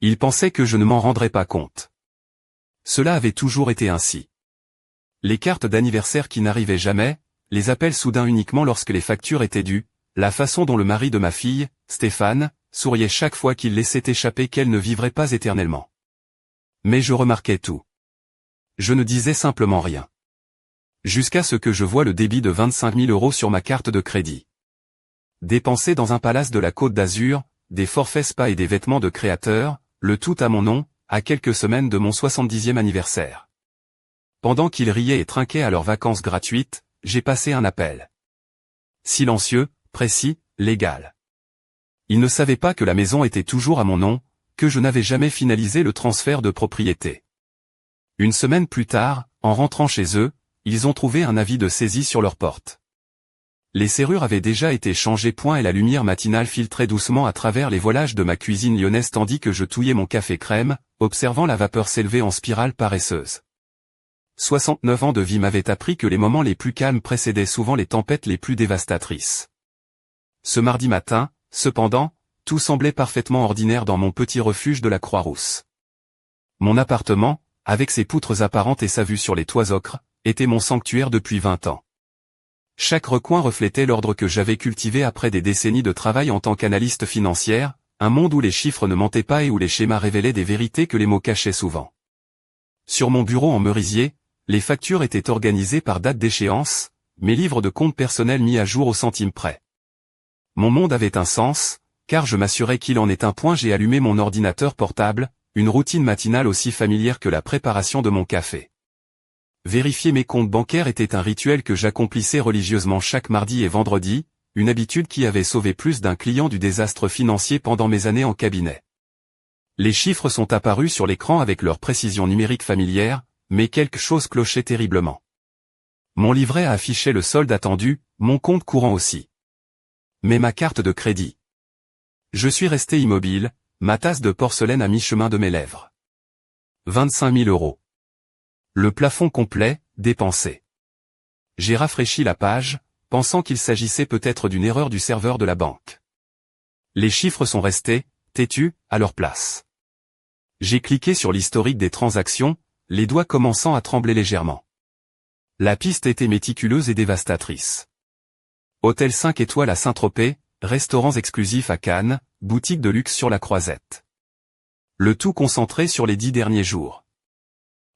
Il pensait que je ne m'en rendrais pas compte. Cela avait toujours été ainsi. Les cartes d'anniversaire qui n'arrivaient jamais, les appels soudains uniquement lorsque les factures étaient dues, la façon dont le mari de ma fille, Stéphane, souriait chaque fois qu'il laissait échapper qu'elle ne vivrait pas éternellement. Mais je remarquais tout. Je ne disais simplement rien. Jusqu'à ce que je voie le débit de 25 000 € sur ma carte de crédit. Dépensé dans un palace de la Côte d'Azur, des forfaits spa et des vêtements de créateur, le tout à mon nom, à quelques semaines de mon 70e anniversaire. Pendant qu'ils riaient et trinquaient à leurs vacances gratuites, j'ai passé un appel. Silencieux, précis, légal. Ils ne savaient pas que la maison était toujours à mon nom, que je n'avais jamais finalisé le transfert de propriété. Une semaine plus tard, en rentrant chez eux, ils ont trouvé un avis de saisie sur leur porte. Les serrures avaient déjà été changées et la lumière matinale filtrait doucement à travers les voilages de ma cuisine lyonnaise tandis que je touillais mon café crème, observant la vapeur s'élever en spirale paresseuse. 69 ans de vie m'avaient appris que les moments les plus calmes précédaient souvent les tempêtes les plus dévastatrices. Ce mardi matin, cependant, tout semblait parfaitement ordinaire dans mon petit refuge de la Croix-Rousse. Mon appartement, avec ses poutres apparentes et sa vue sur les toits ocres, était mon sanctuaire depuis 20 ans. Chaque recoin reflétait l'ordre que j'avais cultivé après des décennies de travail en tant qu'analyste financière, un monde où les chiffres ne mentaient pas et où les schémas révélaient des vérités que les mots cachaient souvent. Sur mon bureau en merisier, les factures étaient organisées par date d'échéance, mes livres de compte personnels mis à jour au centime près. Mon monde avait un sens, car je m'assurais qu'il en est un point. J'ai allumé mon ordinateur portable, une routine matinale aussi familière que la préparation de mon café. Vérifier mes comptes bancaires était un rituel que j'accomplissais religieusement chaque mardi et vendredi, une habitude qui avait sauvé plus d'un client du désastre financier pendant mes années en cabinet. Les chiffres sont apparus sur l'écran avec leur précision numérique familière, mais quelque chose clochait terriblement. Mon livret a affiché le solde attendu, mon compte courant aussi. Mais ma carte de crédit. Je suis resté immobile, ma tasse de porcelaine à mi-chemin de mes lèvres. 25 000 €. Le plafond complet, dépensé. J'ai rafraîchi la page, pensant qu'il s'agissait peut-être d'une erreur du serveur de la banque. Les chiffres sont restés, têtus, à leur place. J'ai cliqué sur l'historique des transactions, les doigts commençant à trembler légèrement. La piste était méticuleuse et dévastatrice. Hôtel 5 étoiles à Saint-Tropez, restaurants exclusifs à Cannes, boutique de luxe sur la Croisette. Le tout concentré sur les 10 derniers jours.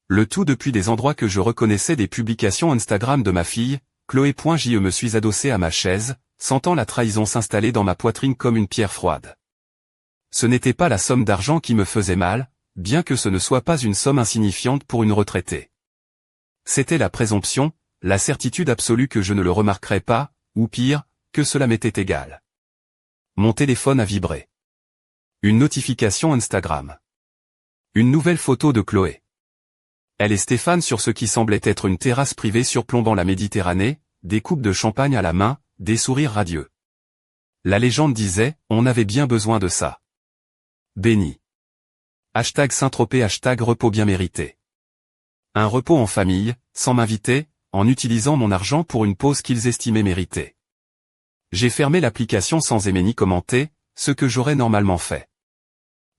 Le tout depuis des endroits que je reconnaissais des publications Instagram de ma fille, Chloé.je me suis adossé à ma chaise, sentant la trahison s'installer dans ma poitrine comme une pierre froide. Ce n'était pas la somme d'argent qui me faisait mal, bien que ce ne soit pas une somme insignifiante pour une retraitée. C'était la présomption, la certitude absolue que je ne le remarquerais pas, ou pire, que cela m'était égal. Mon téléphone a vibré. Une notification Instagram. Une nouvelle photo de Chloé. Elle et Stéphane sur ce qui semblait être une terrasse privée surplombant la Méditerranée, des coupes de champagne à la main, des sourires radieux. La légende disait, on avait bien besoin de ça. Béni. #Saint-Tropez #repos bien mérité. Un repos en famille, sans m'inviter, en utilisant mon argent pour une pause qu'ils estimaient méritée. J'ai fermé l'application sans aimer ni commenter, ce que j'aurais normalement fait.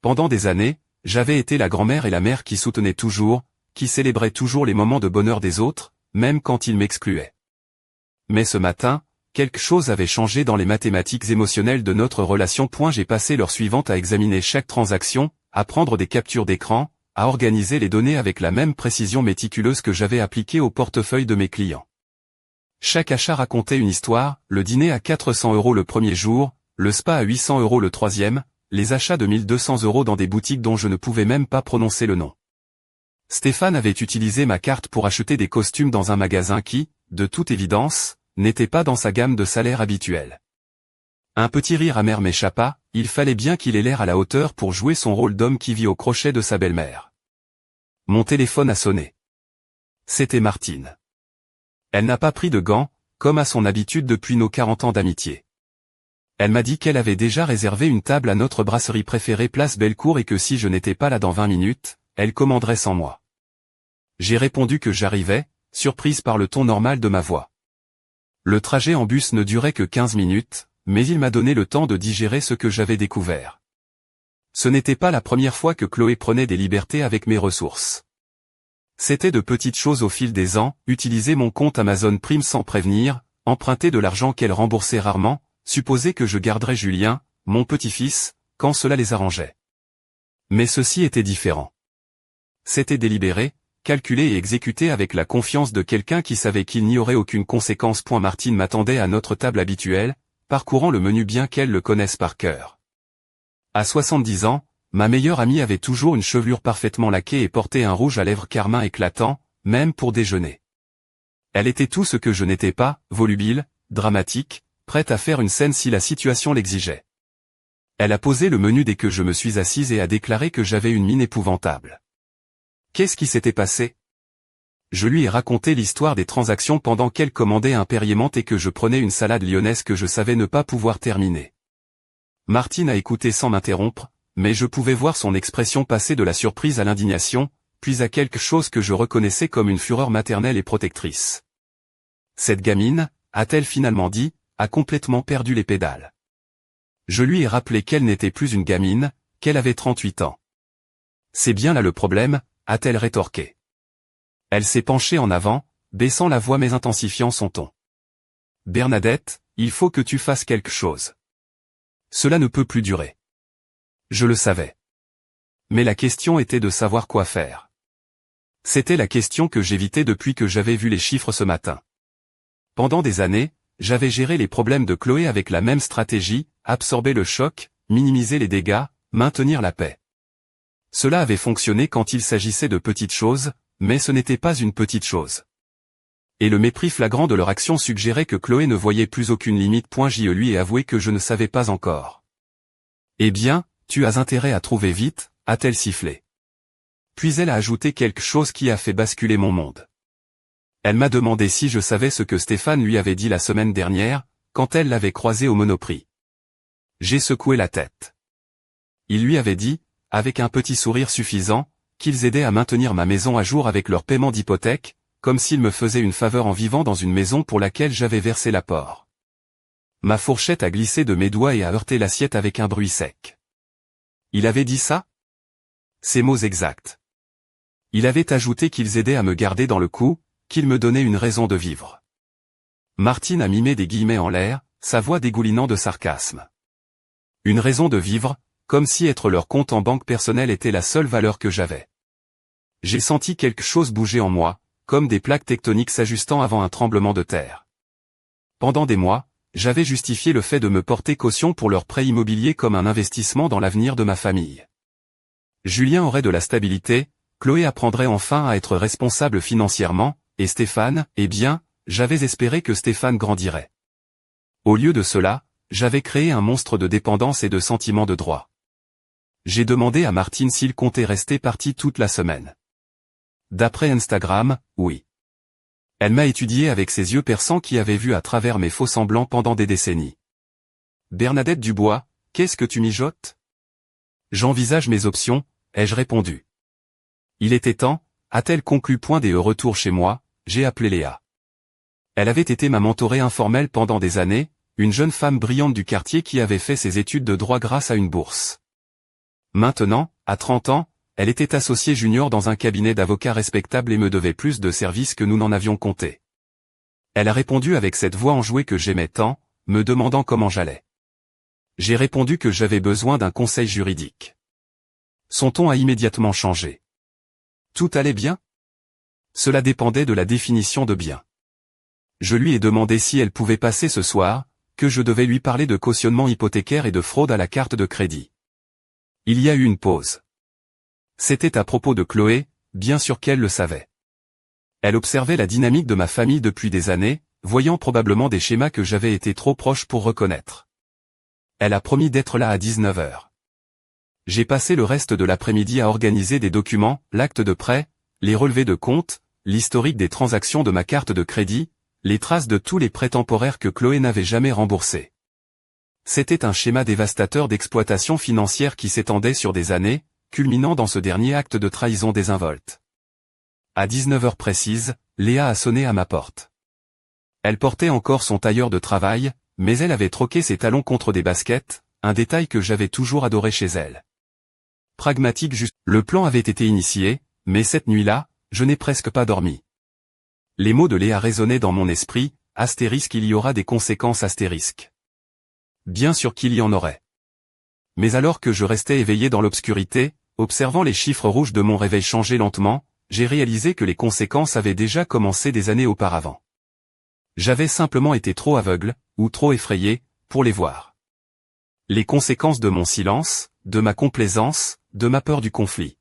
Pendant des années, j'avais été la grand-mère et la mère qui soutenaient toujours, qui célébrait toujours les moments de bonheur des autres, même quand ils m'excluaient. Mais ce matin, quelque chose avait changé dans les mathématiques émotionnelles de notre relation. J'ai passé l'heure suivante à examiner chaque transaction, à prendre des captures d'écran, à organiser les données avec la même précision méticuleuse que j'avais appliquée au portefeuille de mes clients. Chaque achat racontait une histoire, le dîner à 400 € le premier jour, le spa à 800 € le troisième, les achats de 1200 € dans des boutiques dont je ne pouvais même pas prononcer le nom. Stéphane avait utilisé ma carte pour acheter des costumes dans un magasin qui, de toute évidence, n'était pas dans sa gamme de salaire habituelle. Un petit rire amer m'échappa, il fallait bien qu'il ait l'air à la hauteur pour jouer son rôle d'homme qui vit au crochet de sa belle-mère. Mon téléphone a sonné. C'était Martine. Elle n'a pas pris de gants, comme à son habitude depuis nos 40 ans d'amitié. Elle m'a dit qu'elle avait déjà réservé une table à notre brasserie préférée place Bellecour et que si je n'étais pas là dans 20 minutes, elle commanderait sans moi. J'ai répondu que j'arrivais, surprise par le ton normal de ma voix. Le trajet en bus ne durait que 15 minutes, mais il m'a donné le temps de digérer ce que j'avais découvert. Ce n'était pas la première fois que Chloé prenait des libertés avec mes ressources. C'était de petites choses au fil des ans, utiliser mon compte Amazon Prime sans prévenir, emprunter de l'argent qu'elle remboursait rarement, supposer que je garderais Julien, mon petit-fils, quand cela les arrangeait. Mais ceci était différent. C'était délibéré, calculé et exécuté avec la confiance de quelqu'un qui savait qu'il n'y aurait aucune conséquence. Martine m'attendait à notre table habituelle, parcourant le menu bien qu'elle le connaisse par cœur. À 70 ans, ma meilleure amie avait toujours une chevelure parfaitement laquée et portait un rouge à lèvres carmin éclatant, même pour déjeuner. Elle était tout ce que je n'étais pas, volubile, dramatique, prête à faire une scène si la situation l'exigeait. Elle a posé le menu dès que je me suis assise et a déclaré que j'avais une mine épouvantable. Qu'est-ce qui s'était passé? Je lui ai raconté l'histoire des transactions pendant qu'elle commandait un Perrier-Menthe et que je prenais une salade lyonnaise que je savais ne pas pouvoir terminer. Martine a écouté sans m'interrompre, mais je pouvais voir son expression passer de la surprise à l'indignation, puis à quelque chose que je reconnaissais comme une fureur maternelle et protectrice. Cette gamine, a-t-elle finalement dit, a complètement perdu les pédales. Je lui ai rappelé qu'elle n'était plus une gamine, qu'elle avait 38 ans. C'est bien là le problème, a-t-elle rétorqué. Elle s'est penchée en avant, baissant la voix mais intensifiant son ton. Bernadette, il faut que tu fasses quelque chose. Cela ne peut plus durer. Je le savais. Mais la question était de savoir quoi faire. C'était la question que j'évitais depuis que j'avais vu les chiffres ce matin. Pendant des années, j'avais géré les problèmes de Chloé avec la même stratégie, absorber le choc, minimiser les dégâts, maintenir la paix. Cela avait fonctionné quand il s'agissait de petites choses, mais ce n'était pas une petite chose. Et le mépris flagrant de leur action suggérait que Chloé ne voyait plus aucune limite. Je lui ai avoué que je ne savais pas encore. Eh bien, tu as intérêt à trouver vite, a-t-elle sifflé. Puis elle a ajouté quelque chose qui a fait basculer mon monde. Elle m'a demandé si je savais ce que Stéphane lui avait dit la semaine dernière, quand elle l'avait croisé au Monoprix. J'ai secoué la tête. Il lui avait dit, avec un petit sourire suffisant, qu'ils aidaient à maintenir ma maison à jour avec leur paiement d'hypothèque, comme s'ils me faisaient une faveur en vivant dans une maison pour laquelle j'avais versé l'apport. Ma fourchette a glissé de mes doigts et a heurté l'assiette avec un bruit sec. Il avait dit ça? Ces mots exacts. Il avait ajouté qu'ils aidaient à me garder dans le coup, qu'ils me donnaient une raison de vivre. Martine a mimé des guillemets en l'air, sa voix dégoulinant de sarcasme. Une raison de vivre, comme si être leur compte en banque personnel était la seule valeur que j'avais. J'ai senti quelque chose bouger en moi, comme des plaques tectoniques s'ajustant avant un tremblement de terre. Pendant des mois, j'avais justifié le fait de me porter caution pour leur prêt immobilier comme un investissement dans l'avenir de ma famille. Julien aurait de la stabilité, Chloé apprendrait enfin à être responsable financièrement, et Stéphane, eh bien, j'avais espéré que Stéphane grandirait. Au lieu de cela, j'avais créé un monstre de dépendance et de sentiment de droit. J'ai demandé à Martine s'il comptait rester parti toute la semaine. D'après Instagram, oui. Elle m'a étudié avec ses yeux perçants qui avaient vu à travers mes faux semblants pendant des décennies. Bernadette Dubois, qu'est-ce que tu mijotes? J'envisage mes options, ai-je répondu. Il était temps, a-t-elle conclu. Au retour chez moi, j'ai appelé Léa. Elle avait été ma mentorée informelle pendant des années, une jeune femme brillante du quartier qui avait fait ses études de droit grâce à une bourse. Maintenant, à 30 ans, elle était associée junior dans un cabinet d'avocats respectable et me devait plus de services que nous n'en avions compté. Elle a répondu avec cette voix enjouée que j'aimais tant, me demandant comment j'allais. J'ai répondu que j'avais besoin d'un conseil juridique. Son ton a immédiatement changé. Tout allait bien? Cela dépendait de la définition de bien. Je lui ai demandé si elle pouvait passer ce soir, que je devais lui parler de cautionnement hypothécaire et de fraude à la carte de crédit. Il y a eu une pause. C'était à propos de Chloé, bien sûr qu'elle le savait. Elle observait la dynamique de ma famille depuis des années, voyant probablement des schémas que j'avais été trop proche pour reconnaître. Elle a promis d'être là à 19h. J'ai passé le reste de l'après-midi à organiser des documents, l'acte de prêt, les relevés de compte, l'historique des transactions de ma carte de crédit, les traces de tous les prêts temporaires que Chloé n'avait jamais remboursés. C'était un schéma dévastateur d'exploitation financière qui s'étendait sur des années, culminant dans ce dernier acte de trahison désinvolte. À 19h précise, Léa a sonné à ma porte. Elle portait encore son tailleur de travail, mais elle avait troqué ses talons contre des baskets, un détail que j'avais toujours adoré chez elle. pragmatique juste. Le plan avait été initié, mais cette nuit-là, je n'ai presque pas dormi. Les mots de Léa résonnaient dans mon esprit, astérisque il y aura des conséquences astérisque. Bien sûr qu'il y en aurait. Mais alors que je restais éveillé dans l'obscurité, observant les chiffres rouges de mon réveil changer lentement, j'ai réalisé que les conséquences avaient déjà commencé des années auparavant. J'avais simplement été trop aveugle, ou trop effrayé, pour les voir. Les conséquences de mon silence, de ma complaisance, de ma peur du conflit.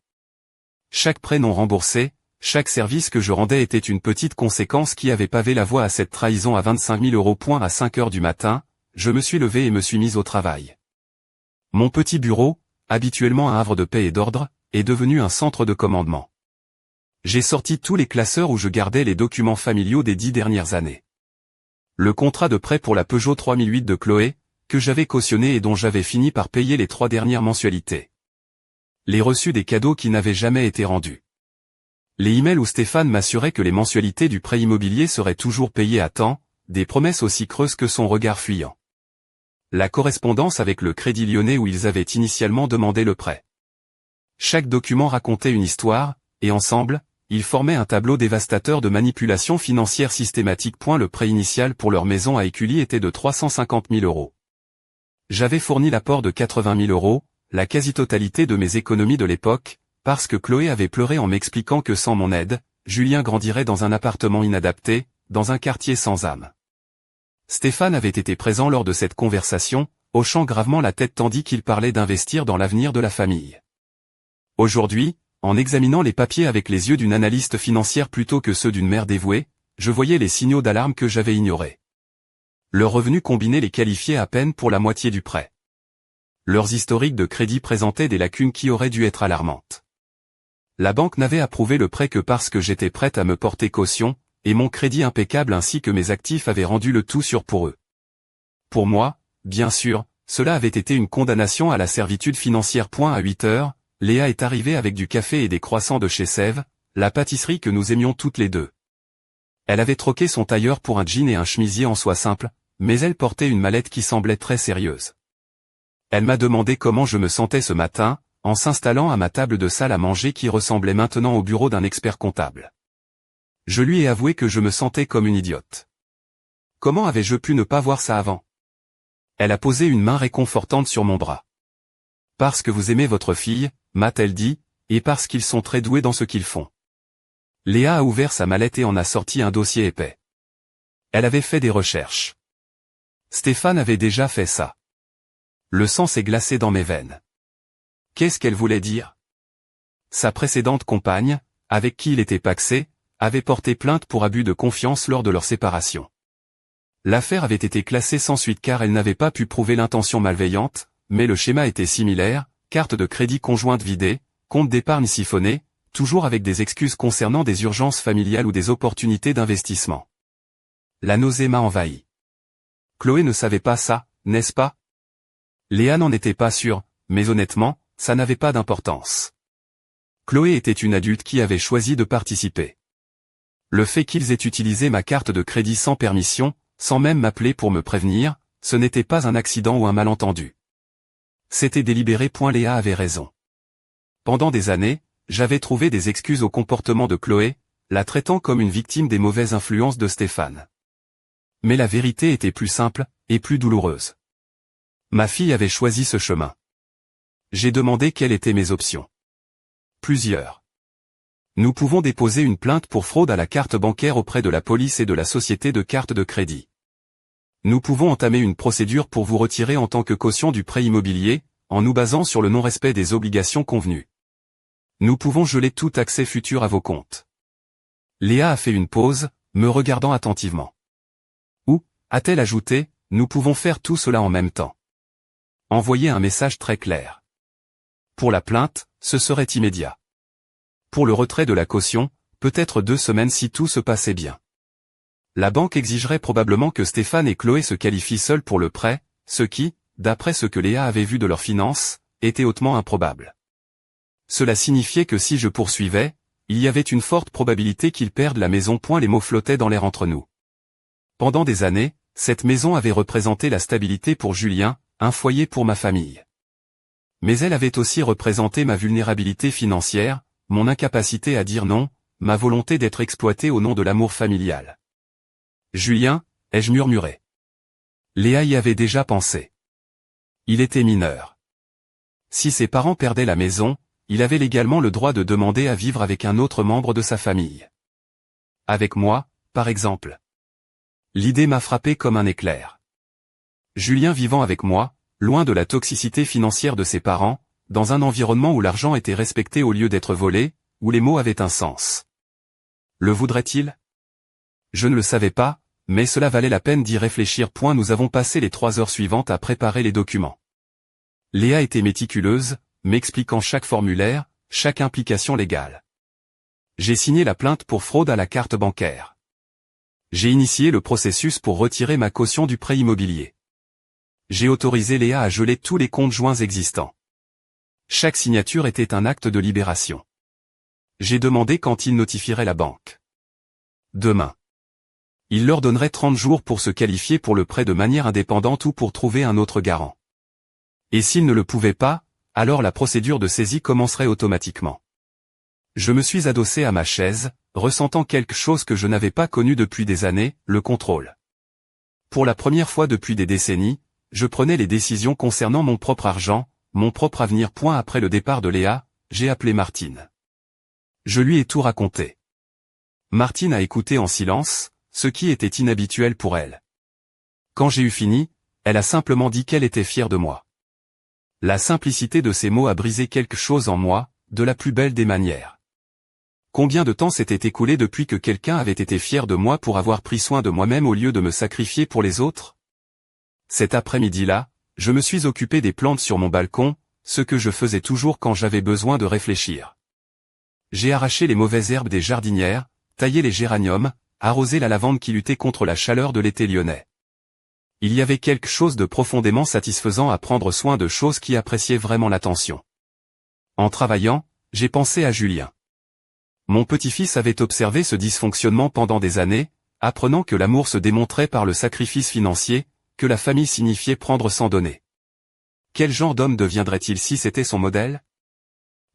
Chaque prêt non remboursé, chaque service que je rendais était une petite conséquence qui avait pavé la voie à cette trahison à 25 000 €. À 5 heures du matin, je me suis levé et me suis mis au travail. Mon petit bureau, habituellement un havre de paix et d'ordre, est devenu un centre de commandement. J'ai sorti tous les classeurs où je gardais les documents familiaux des 10 dernières années. Le contrat de prêt pour la Peugeot 3008 de Chloé, que j'avais cautionné et dont j'avais fini par payer les 3 dernières mensualités. Les reçus des cadeaux qui n'avaient jamais été rendus. Les emails où Stéphane m'assurait que les mensualités du prêt immobilier seraient toujours payées à temps, des promesses aussi creuses que son regard fuyant. La correspondance avec le Crédit Lyonnais où ils avaient initialement demandé le prêt. Chaque document racontait une histoire, et ensemble, ils formaient un tableau dévastateur de manipulation financière systématique. Le prêt initial pour leur maison à Écully était de 350 000 €. J'avais fourni l'apport de 80 000 €, la quasi-totalité de mes économies de l'époque, parce que Chloé avait pleuré en m'expliquant que sans mon aide, Julien grandirait dans un appartement inadapté, dans un quartier sans âme. Stéphane avait été présent lors de cette conversation, hochant gravement la tête tandis qu'il parlait d'investir dans l'avenir de la famille. Aujourd'hui, en examinant les papiers avec les yeux d'une analyste financière plutôt que ceux d'une mère dévouée, je voyais les signaux d'alarme que j'avais ignorés. Leurs revenus combinés les qualifiaient à peine pour la moitié du prêt. Leurs historiques de crédit présentaient des lacunes qui auraient dû être alarmantes. La banque n'avait approuvé le prêt que parce que j'étais prête à me porter caution, et mon crédit impeccable ainsi que mes actifs avaient rendu le tout sûr pour eux. Pour moi, bien sûr, cela avait été une condamnation à la servitude financière. À 8 heures, Léa est arrivée avec du café et des croissants de chez Sèvres, la pâtisserie que nous aimions toutes les deux. Elle avait troqué son tailleur pour un jean et un chemisier en soie simple, mais elle portait une mallette qui semblait très sérieuse. Elle m'a demandé comment je me sentais ce matin, en s'installant à ma table de salle à manger qui ressemblait maintenant au bureau d'un expert comptable. Je lui ai avoué que je me sentais comme une idiote. Comment avais-je pu ne pas voir ça avant? Elle a posé une main réconfortante sur mon bras. Parce que vous aimez votre fille, m'a-t-elle dit, et parce qu'ils sont très doués dans ce qu'ils font. Léa a ouvert sa mallette et en a sorti un dossier épais. Elle avait fait des recherches. Stéphane avait déjà fait ça. Le sang s'est glacé dans mes veines. Qu'est-ce qu'elle voulait dire? Sa précédente compagne, avec qui il était pacsé, avait porté plainte pour abus de confiance lors de leur séparation. L'affaire avait été classée sans suite car elle n'avait pas pu prouver l'intention malveillante, mais le schéma était similaire, carte de crédit conjointe vidée, compte d'épargne siphonné, toujours avec des excuses concernant des urgences familiales ou des opportunités d'investissement. La nausée m'a envahi. Chloé ne savait pas ça, n'est-ce pas? Léa n'en était pas sûre, mais honnêtement, ça n'avait pas d'importance. Chloé était une adulte qui avait choisi de participer. Le fait qu'ils aient utilisé ma carte de crédit sans permission, sans même m'appeler pour me prévenir, ce n'était pas un accident ou un malentendu. C'était délibéré. Léa avait raison. Pendant des années, j'avais trouvé des excuses au comportement de Chloé, la traitant comme une victime des mauvaises influences de Stéphane. Mais la vérité était plus simple, et plus douloureuse. Ma fille avait choisi ce chemin. J'ai demandé quelles étaient mes options. Plusieurs. Nous pouvons déposer une plainte pour fraude à la carte bancaire auprès de la police et de la société de carte de crédit. Nous pouvons entamer une procédure pour vous retirer en tant que caution du prêt immobilier, en nous basant sur le non-respect des obligations convenues. Nous pouvons geler tout accès futur à vos comptes. Léa a fait une pause, me regardant attentivement. Ou, a-t-elle ajouté, nous pouvons faire tout cela en même temps. Envoyer un message très clair. Pour la plainte, ce serait immédiat. Pour le retrait de la caution, peut-être 2 semaines si tout se passait bien. La banque exigerait probablement que Stéphane et Chloé se qualifient seuls pour le prêt, ce qui, d'après ce que Léa avait vu de leurs finances, était hautement improbable. Cela signifiait que si je poursuivais, il y avait une forte probabilité qu'ils perdent la maison. Les mots flottaient dans l'air entre nous. Pendant des années, cette maison avait représenté la stabilité pour Julien, un foyer pour ma famille. Mais elle avait aussi représenté ma vulnérabilité financière, mon incapacité à dire non, ma volonté d'être exploité au nom de l'amour familial. Julien, ai-je murmuré. Léa y avait déjà pensé. Il était mineur. Si ses parents perdaient la maison, il avait légalement le droit de demander à vivre avec un autre membre de sa famille. Avec moi, par exemple. L'idée m'a frappé comme un éclair. Julien vivant avec moi, loin de la toxicité financière de ses parents, dans un environnement où l'argent était respecté au lieu d'être volé, où les mots avaient un sens. Le voudrait-il? Je ne le savais pas, mais cela valait la peine d'y réfléchir. Nous avons passé les 3 heures suivantes à préparer les documents. Léa était méticuleuse, m'expliquant chaque formulaire, chaque implication légale. J'ai signé la plainte pour fraude à la carte bancaire. J'ai initié le processus pour retirer ma caution du prêt immobilier. J'ai autorisé Léa à geler tous les comptes joints existants. Chaque signature était un acte de libération. J'ai demandé quand il notifierait la banque. Demain. Il leur donnerait 30 jours pour se qualifier pour le prêt de manière indépendante ou pour trouver un autre garant. Et s'ils ne le pouvaient pas, alors la procédure de saisie commencerait automatiquement. Je me suis adossé à ma chaise, ressentant quelque chose que je n'avais pas connu depuis des années, le contrôle. Pour la première fois depuis des décennies, je prenais les décisions concernant mon propre argent, mon propre avenir. Après le départ de Léa, j'ai appelé Martine. Je lui ai tout raconté. Martine a écouté en silence, ce qui était inhabituel pour elle. Quand j'ai eu fini, elle a simplement dit qu'elle était fière de moi. La simplicité de ces mots a brisé quelque chose en moi, de la plus belle des manières. Combien de temps s'était écoulé depuis que quelqu'un avait été fier de moi pour avoir pris soin de moi-même au lieu de me sacrifier pour les autres? Cet après-midi-là, je me suis occupé des plantes sur mon balcon, ce que je faisais toujours quand j'avais besoin de réfléchir. J'ai arraché les mauvaises herbes des jardinières, taillé les géraniums, arrosé la lavande qui luttait contre la chaleur de l'été lyonnais. Il y avait quelque chose de profondément satisfaisant à prendre soin de choses qui appréciaient vraiment l'attention. En travaillant, j'ai pensé à Julien. Mon petit-fils avait observé ce dysfonctionnement pendant des années, apprenant que l'amour se démontrait par le sacrifice financier, que la famille signifiait prendre sans donner. Quel genre d'homme deviendrait-il si c'était son modèle?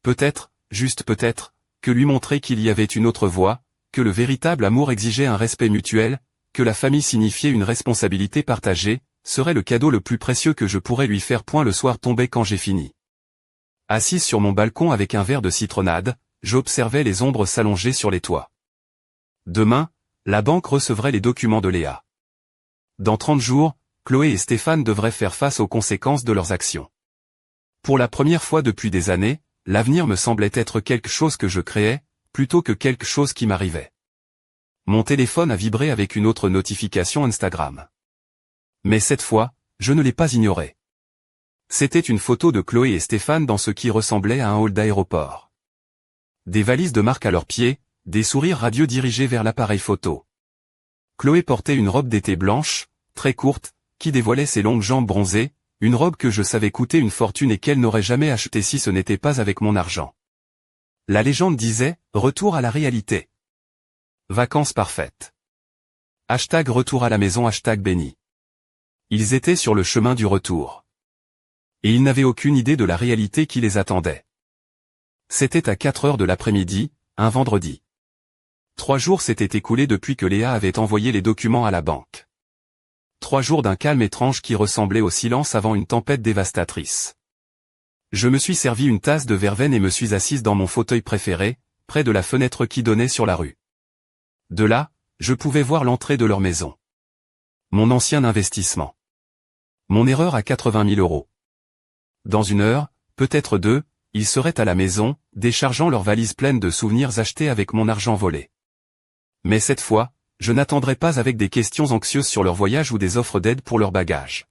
Peut-être, juste peut-être, que lui montrer qu'il y avait une autre voie, que le véritable amour exigeait un respect mutuel, que la famille signifiait une responsabilité partagée, serait le cadeau le plus précieux que je pourrais lui faire. Le soir tombait quand j'ai fini. Assise sur mon balcon avec un verre de citronnade, j'observais les ombres s'allonger sur les toits. Demain, la banque recevrait les documents de Léa. Dans 30 jours, Chloé et Stéphane devraient faire face aux conséquences de leurs actions. Pour la première fois depuis des années, l'avenir me semblait être quelque chose que je créais, plutôt que quelque chose qui m'arrivait. Mon téléphone a vibré avec une autre notification Instagram. Mais cette fois, je ne l'ai pas ignoré. C'était une photo de Chloé et Stéphane dans ce qui ressemblait à un hall d'aéroport. Des valises de marque à leurs pieds, des sourires radieux dirigés vers l'appareil photo. Chloé portait une robe d'été blanche, très courte, qui dévoilait ses longues jambes bronzées, une robe que je savais coûter une fortune et qu'elle n'aurait jamais achetée si ce n'était pas avec mon argent. La légende disait, retour à la réalité. Vacances parfaites. #retour à la maison #béni. Ils étaient sur le chemin du retour. Et ils n'avaient aucune idée de la réalité qui les attendait. C'était à 4 heures de l'après-midi, un vendredi. 3 jours s'étaient écoulés depuis que Léa avait envoyé les documents à la banque. 3 jours d'un calme étrange qui ressemblait au silence avant une tempête dévastatrice. Je me suis servi une tasse de verveine et me suis assise dans mon fauteuil préféré, près de la fenêtre qui donnait sur la rue. De là, je pouvais voir l'entrée de leur maison. Mon ancien investissement. Mon erreur à 80 000 €. Dans 1 heure, peut-être 2, ils seraient à la maison, déchargeant leurs valises pleines de souvenirs achetés avec mon argent volé. Mais cette fois, je n'attendrai pas avec des questions anxieuses sur leur voyage ou des offres d'aide pour leur bagage.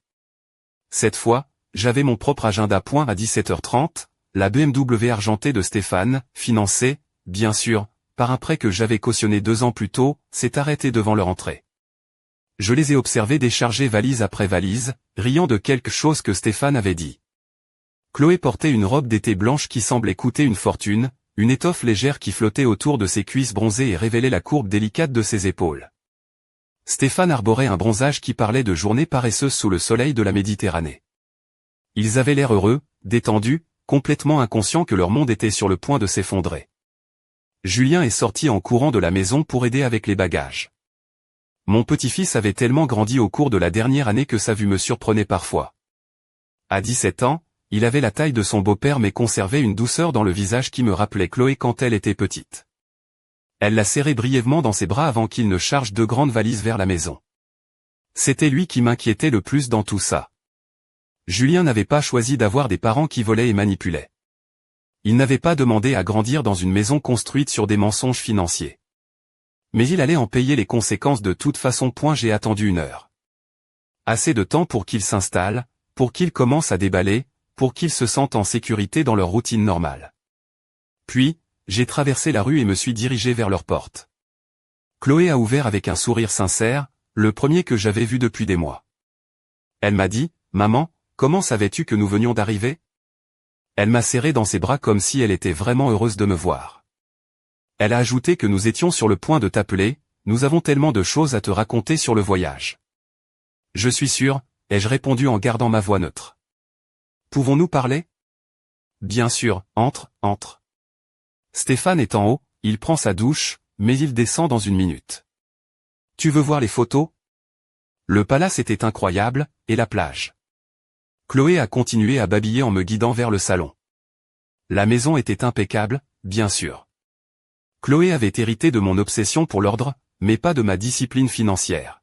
Cette fois, j'avais mon propre agenda. À 17h30, la BMW argentée de Stéphane, financée, bien sûr, par un prêt que j'avais cautionné 2 ans plus tôt, s'est arrêtée devant leur entrée. Je les ai observés décharger valise après valise, riant de quelque chose que Stéphane avait dit. Chloé portait une robe d'été blanche qui semblait coûter une fortune, une étoffe légère qui flottait autour de ses cuisses bronzées et révélait la courbe délicate de ses épaules. Stéphane arborait un bronzage qui parlait de journées paresseuses sous le soleil de la Méditerranée. Ils avaient l'air heureux, détendus, complètement inconscients que leur monde était sur le point de s'effondrer. Julien est sorti en courant de la maison pour aider avec les bagages. Mon petit-fils avait tellement grandi au cours de la dernière année que sa vue me surprenait parfois. À 17 ans, il avait la taille de son beau-père mais conservait une douceur dans le visage qui me rappelait Chloé quand elle était petite. Elle l'a serré brièvement dans ses bras avant qu'il ne charge 2 grandes valises vers la maison. C'était lui qui m'inquiétait le plus dans tout ça. Julien n'avait pas choisi d'avoir des parents qui volaient et manipulaient. Il n'avait pas demandé à grandir dans une maison construite sur des mensonges financiers. Mais il allait en payer les conséquences de toute façon. J'ai attendu 1 heure. Assez de temps pour qu'ils s'installent, pour qu'ils commencent à déballer, pour qu'ils se sentent en sécurité dans leur routine normale. Puis, j'ai traversé la rue et me suis dirigé vers leur porte. Chloé a ouvert avec un sourire sincère, le premier que j'avais vu depuis des mois. Elle m'a dit, « Maman, comment savais-tu que nous venions d'arriver ?» Elle m'a serré dans ses bras comme si elle était vraiment heureuse de me voir. Elle a ajouté que nous étions sur le point de t'appeler, nous avons tellement de choses à te raconter sur le voyage. Je suis sûr, ai-je répondu en gardant ma voix neutre. Pouvons-nous parler ? Bien sûr, entre. Stéphane est en haut, il prend sa douche, mais il descend dans 1 minute. Tu veux voir les photos ? Le palace était incroyable, et la plage. Chloé a continué à babiller en me guidant vers le salon. La maison était impeccable, bien sûr. Chloé avait hérité de mon obsession pour l'ordre, mais pas de ma discipline financière.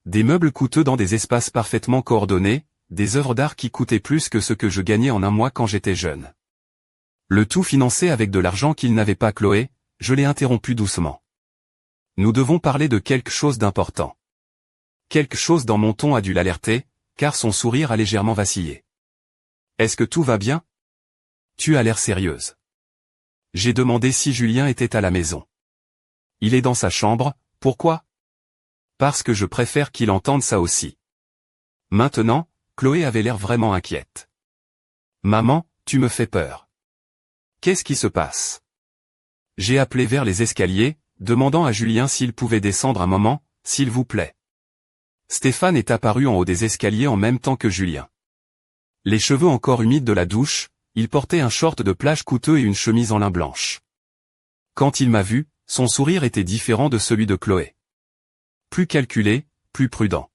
Des meubles coûteux dans des espaces parfaitement coordonnés, des œuvres d'art qui coûtaient plus que ce que je gagnais en 1 mois quand j'étais jeune. Le tout financé avec de l'argent qu'il n'avait pas. Chloé, je l'ai interrompu doucement. Nous devons parler de quelque chose d'important. Quelque chose dans mon ton a dû l'alerter, car son sourire a légèrement vacillé. Est-ce que tout va bien ? Tu as l'air sérieuse. J'ai demandé si Julien était à la maison. Il est dans sa chambre, pourquoi ? Parce que je préfère qu'il entende ça aussi. Maintenant, Chloé avait l'air vraiment inquiète. Maman, tu me fais peur. Qu'est-ce qui se passe ? J'ai appelé vers les escaliers, demandant à Julien s'il pouvait descendre un moment, s'il vous plaît. Stéphane est apparu en haut des escaliers en même temps que Julien. Les cheveux encore humides de la douche, il portait un short de plage coûteux et une chemise en lin blanche. Quand il m'a vu, son sourire était différent de celui de Chloé. Plus calculé, plus prudent.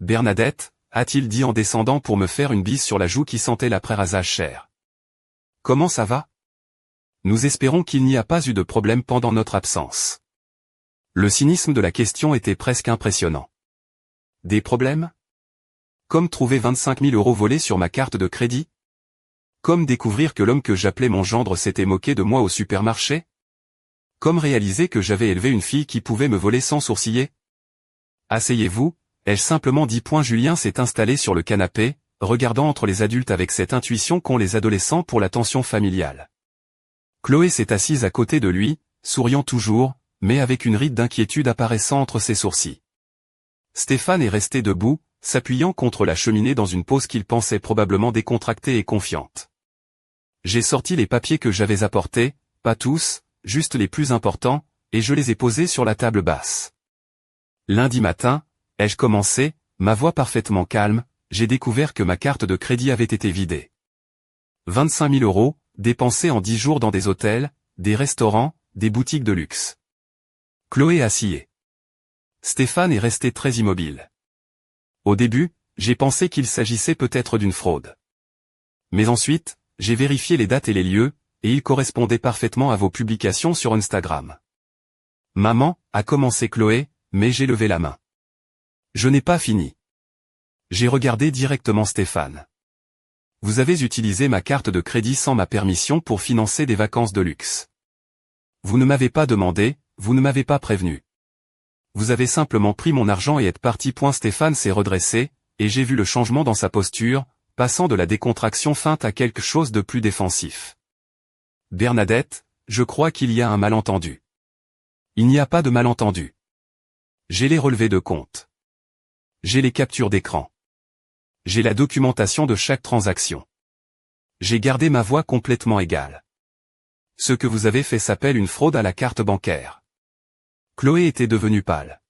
Bernadette, a-t-il dit en descendant pour me faire une bise sur la joue qui sentait l'après-rasage cher. Comment ça va ? Nous espérons qu'il n'y a pas eu de problème pendant notre absence. Le cynisme de la question était presque impressionnant. Des problèmes ? Comme trouver 25 000 € volés sur ma carte de crédit ? Comme découvrir que l'homme que j'appelais mon gendre s'était moqué de moi au supermarché ? Comme réaliser que j'avais élevé une fille qui pouvait me voler sans sourciller ? Asseyez-vous, ai-je simplement dit. Julien s'est installé sur le canapé, regardant entre les adultes avec cette intuition qu'ont les adolescents pour l'attention familiale. Chloé s'est assise à côté de lui, souriant toujours, mais avec une ride d'inquiétude apparaissant entre ses sourcils. Stéphane est resté debout, s'appuyant contre la cheminée dans une pose qu'il pensait probablement décontractée et confiante. J'ai sorti les papiers que j'avais apportés, pas tous, juste les plus importants, et je les ai posés sur la table basse. Lundi matin, ai-je commencé, ma voix parfaitement calme, j'ai découvert que ma carte de crédit avait été vidée. 25 000 €, dépensés en 10 jours dans des hôtels, des restaurants, des boutiques de luxe. Chloé a scié. Stéphane est resté très immobile. Au début, j'ai pensé qu'il s'agissait peut-être d'une fraude. Mais ensuite, j'ai vérifié les dates et les lieux, et ils correspondaient parfaitement à vos publications sur Instagram. Maman, a commencé Chloé, mais j'ai levé la main. Je n'ai pas fini. J'ai regardé directement Stéphane. Vous avez utilisé ma carte de crédit sans ma permission pour financer des vacances de luxe. Vous ne m'avez pas demandé, vous ne m'avez pas prévenu. Vous avez simplement pris mon argent et êtes parti. Stéphane s'est redressé, et j'ai vu le changement dans sa posture, passant de la décontraction feinte à quelque chose de plus défensif. Bernadette, je crois qu'il y a un malentendu. Il n'y a pas de malentendu. J'ai les relevés de compte. J'ai les captures d'écran. J'ai la documentation de chaque transaction. J'ai gardé ma voix complètement égale. Ce que vous avez fait s'appelle une fraude à la carte bancaire. Chloé était devenue pâle.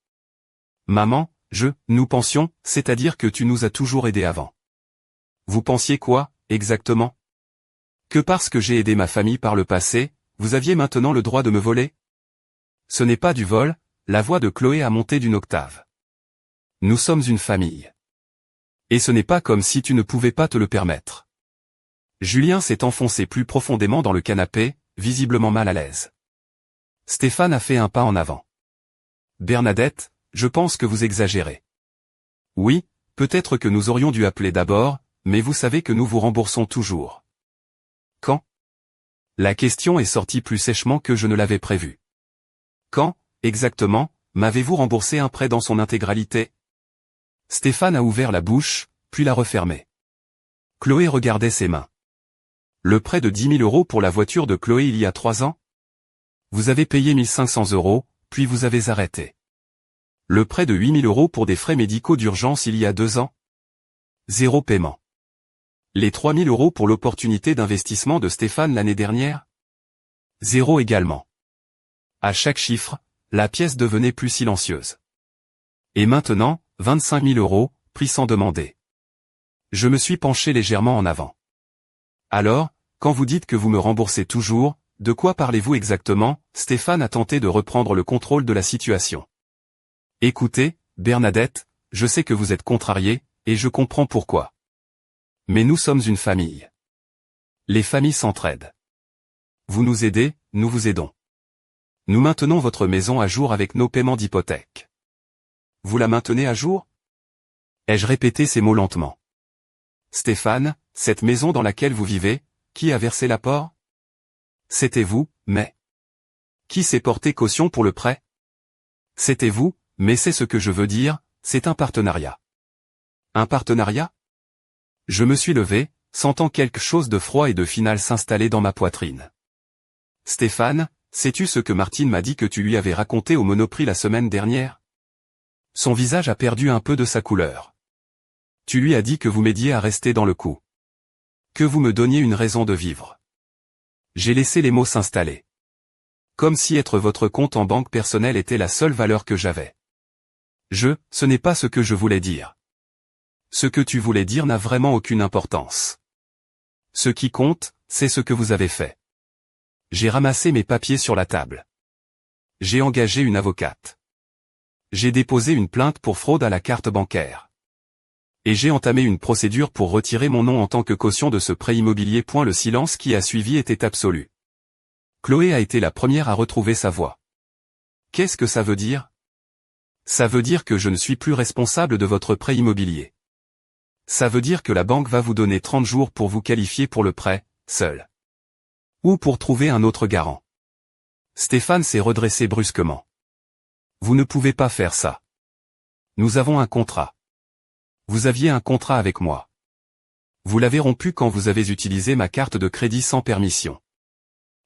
Maman, nous pensions, c'est-à-dire que tu nous as toujours aidés avant. Vous pensiez quoi, exactement? Que parce que j'ai aidé ma famille par le passé, vous aviez maintenant le droit de me voler? Ce n'est pas du vol, la voix de Chloé a monté d'une octave. Nous sommes une famille. Et ce n'est pas comme si tu ne pouvais pas te le permettre. Julien s'est enfoncé plus profondément dans le canapé, visiblement mal à l'aise. Stéphane a fait un pas en avant. Bernadette, je pense que vous exagérez. Oui, peut-être que nous aurions dû appeler d'abord, mais vous savez que nous vous remboursons toujours. Quand? La question est sortie plus sèchement que je ne l'avais prévu. Quand, exactement, m'avez-vous remboursé un prêt dans son intégralité? Stéphane a ouvert la bouche, puis l'a refermée. Chloé regardait ses mains. Le prêt de 10 000 € pour la voiture de Chloé il y a 3 ans? Vous avez payé 1 500 €, puis vous avez arrêté. Le prêt de 8 000 € pour des frais médicaux d'urgence il y a 2 ans? 0 paiement. Les 3 000 € pour l'opportunité d'investissement de Stéphane l'année dernière? 0 également. À chaque chiffre, la pièce devenait plus silencieuse. Et maintenant, 25 000 €, pris sans demander. Je me suis penché légèrement en avant. Alors, quand vous dites que vous me remboursez toujours, de quoi parlez-vous exactement? Stéphane a tenté de reprendre le contrôle de la situation. Écoutez, Bernadette, je sais que vous êtes contrariée, et je comprends pourquoi. Mais nous sommes une famille. Les familles s'entraident. Vous nous aidez, nous vous aidons. Nous maintenons votre maison à jour avec nos paiements d'hypothèque. Vous la maintenez à jour? Ai-je répété ces mots lentement? Stéphane, cette maison dans laquelle vous vivez, qui a versé l'apport? C'était vous, mais... Qui s'est porté caution pour le prêt? C'était vous, mais c'est ce que je veux dire, c'est un partenariat. Un partenariat? Je me suis levé, sentant quelque chose de froid et de final s'installer dans ma poitrine. Stéphane, sais-tu ce que Martine m'a dit que tu lui avais raconté au Monoprix la semaine dernière? Son visage a perdu un peu de sa couleur. Tu lui as dit que vous m'aidiez à rester dans le coup. Que vous me donniez une raison de vivre. J'ai laissé les mots s'installer. Comme si être votre compte en banque personnelle était la seule valeur que j'avais. Ce n'est pas ce que je voulais dire. Ce que tu voulais dire n'a vraiment aucune importance. Ce qui compte, c'est ce que vous avez fait. J'ai ramassé mes papiers sur la table. J'ai engagé une avocate. J'ai déposé une plainte pour fraude à la carte bancaire. Et j'ai entamé une procédure pour retirer mon nom en tant que caution de ce prêt immobilier. Le silence qui a suivi était absolu. Chloé a été la première à retrouver sa voix. Qu'est-ce que ça veut dire? Ça veut dire que je ne suis plus responsable de votre prêt immobilier. Ça veut dire que la banque va vous donner 30 jours pour vous qualifier pour le prêt, seul. Ou pour trouver un autre garant. Stéphane s'est redressé brusquement. Vous ne pouvez pas faire ça. Nous avons un contrat. Vous aviez un contrat avec moi. Vous l'avez rompu quand vous avez utilisé ma carte de crédit sans permission.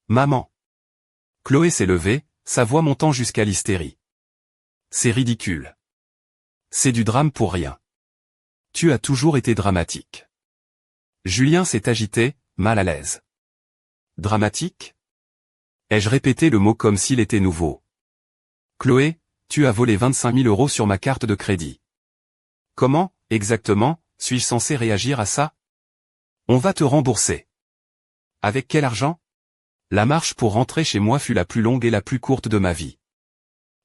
Maman. Chloé s'est levée, sa voix montant jusqu'à l'hystérie. C'est ridicule. C'est du drame pour rien. Tu as toujours été dramatique. Julien s'est agité, mal à l'aise. Dramatique? Ai-je répété le mot comme s'il était nouveau? Chloé, tu as volé 25 000 € sur ma carte de crédit. Comment, exactement, suis-je censé réagir à ça? On va te rembourser. Avec quel argent? La marche pour rentrer chez moi fut la plus longue et la plus courte de ma vie.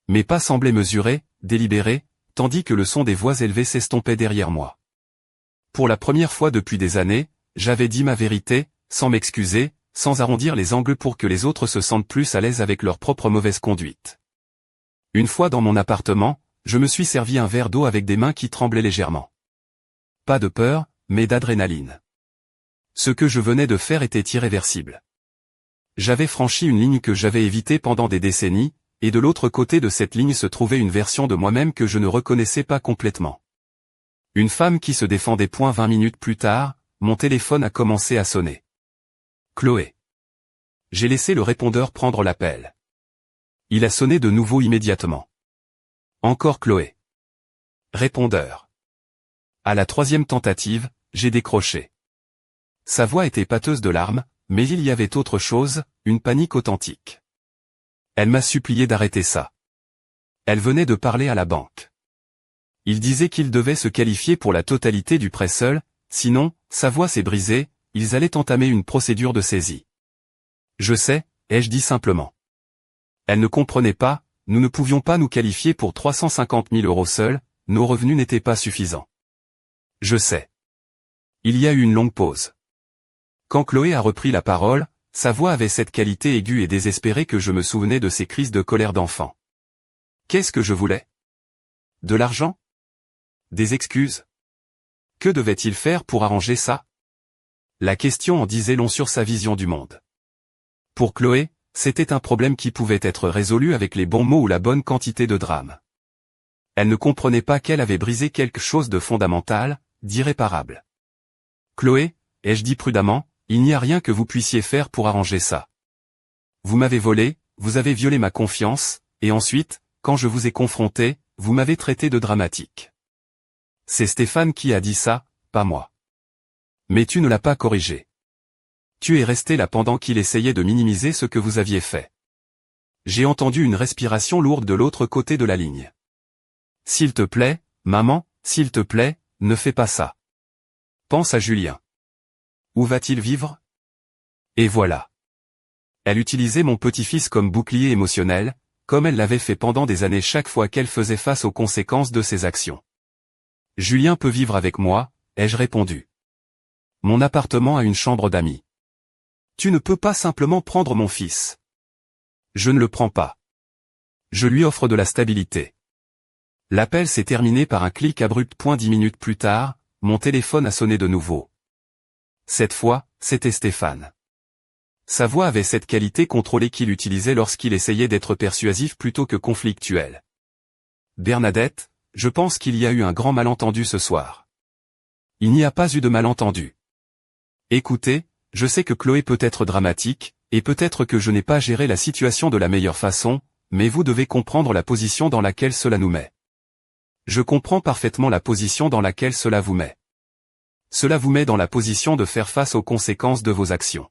Mes pas semblaient mesurés, délibérés, tandis que le son des voix élevées s'estompait derrière moi. Pour la première fois depuis des années, j'avais dit ma vérité, sans m'excuser, sans arrondir les angles pour que les autres se sentent plus à l'aise avec leur propre mauvaise conduite. Une fois dans mon appartement, je me suis servi un verre d'eau avec des mains qui tremblaient légèrement. Pas de peur, mais d'adrénaline. Ce que je venais de faire était irréversible. J'avais franchi une ligne que j'avais évitée pendant des décennies, et de l'autre côté de cette ligne se trouvait une version de moi-même que je ne reconnaissais pas complètement. Une femme qui se défendait. 20 minutes plus tard, mon téléphone a commencé à sonner. Chloé. J'ai laissé le répondeur prendre l'appel. Il a sonné de nouveau immédiatement. Encore Chloé. Répondeur. À la 3e tentative, j'ai décroché. Sa voix était pâteuse de larmes, mais il y avait autre chose, une panique authentique. Elle m'a supplié d'arrêter ça. Elle venait de parler à la banque. Il disait qu'il devait se qualifier pour la totalité du prêt seul, sinon, sa voix s'est brisée, ils allaient entamer une procédure de saisie. Je sais, ai-je dit simplement. Elle ne comprenait pas, nous ne pouvions pas nous qualifier pour 350 000 € seuls, nos revenus n'étaient pas suffisants. Je sais. Il y a eu une longue pause. Quand Chloé a repris la parole, sa voix avait cette qualité aiguë et désespérée que je me souvenais de ses crises de colère d'enfant. Qu'est-ce que je voulais? De l'argent? Des excuses? Que devait-il faire pour arranger ça? La question en disait long sur sa vision du monde. Pour Chloé, c'était un problème qui pouvait être résolu avec les bons mots ou la bonne quantité de drame. Elle ne comprenait pas qu'elle avait brisé quelque chose de fondamental, d'irréparable. Chloé, ai-je dit prudemment, il n'y a rien que vous puissiez faire pour arranger ça. Vous m'avez volé, vous avez violé ma confiance, et ensuite, quand je vous ai confronté, vous m'avez traité de dramatique. C'est Stéphane qui a dit ça, pas moi. Mais tu ne l'as pas corrigé. Tu es resté là pendant qu'il essayait de minimiser ce que vous aviez fait. J'ai entendu une respiration lourde de l'autre côté de la ligne. S'il te plaît, maman, s'il te plaît, ne fais pas ça. Pense à Julien. Où va-t-il vivre? Et voilà. Elle utilisait mon petit-fils comme bouclier émotionnel, comme elle l'avait fait pendant des années chaque fois qu'elle faisait face aux conséquences de ses actions. Julien peut vivre avec moi, ai-je répondu. Mon appartement a une chambre d'amis. Tu ne peux pas simplement prendre mon fils. Je ne le prends pas. Je lui offre de la stabilité. L'appel s'est terminé par un clic abrupt. 10 minutes plus tard, mon téléphone a sonné de nouveau. Cette fois, c'était Stéphane. Sa voix avait cette qualité contrôlée qu'il utilisait lorsqu'il essayait d'être persuasif plutôt que conflictuel. Bernadette, je pense qu'il y a eu un grand malentendu ce soir. Il n'y a pas eu de malentendu. Écoutez, je sais que Chloé peut être dramatique, et peut-être que je n'ai pas géré la situation de la meilleure façon, mais vous devez comprendre la position dans laquelle cela nous met. Je comprends parfaitement la position dans laquelle cela vous met. Cela vous met dans la position de faire face aux conséquences de vos actions.